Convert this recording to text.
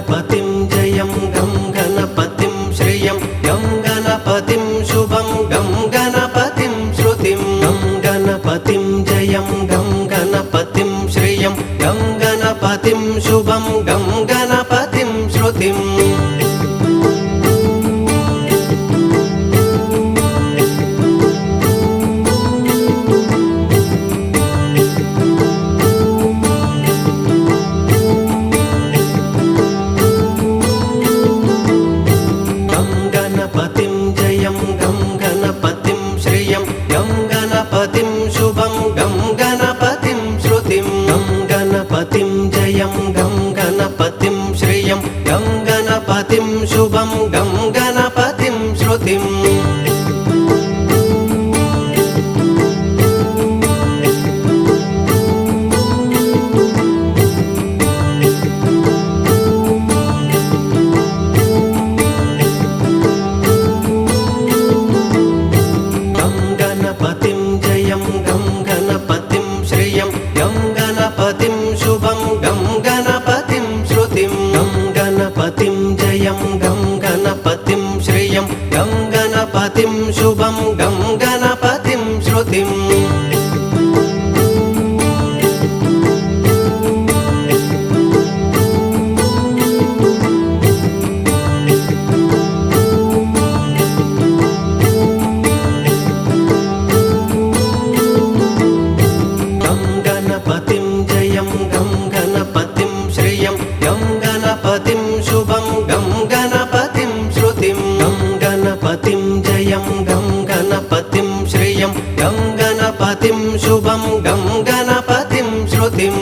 गणपतिं जयं गं गणपतिं श्रियं गं गणपतिं शुभं गं गणपतिं श्रुतिं गं गणपतिं जयं गं गणपतिं श्रियं गं गणपतिं शुभं गं गणपतिं श्रुतिं शुभं गं गणपतिं श्रुतिं गं गणपतिं जयं गं गणपतिं श्रियं गं गणपतिं शुभं गं गणपतिं श्रुतिं शुभं गं गणपतिं श्रुतिं गं गणपतिं जयं गं गणपतिं श्रियं गं गणपतिं शुभं गं गणपतिं श्रुतिं शुभं गं गणपतिं श्रुतिं गं गणपतिं जयं गं गणपतिं श्रियं गं गणपतिं शुभं गं गणपतिं श्रुतिं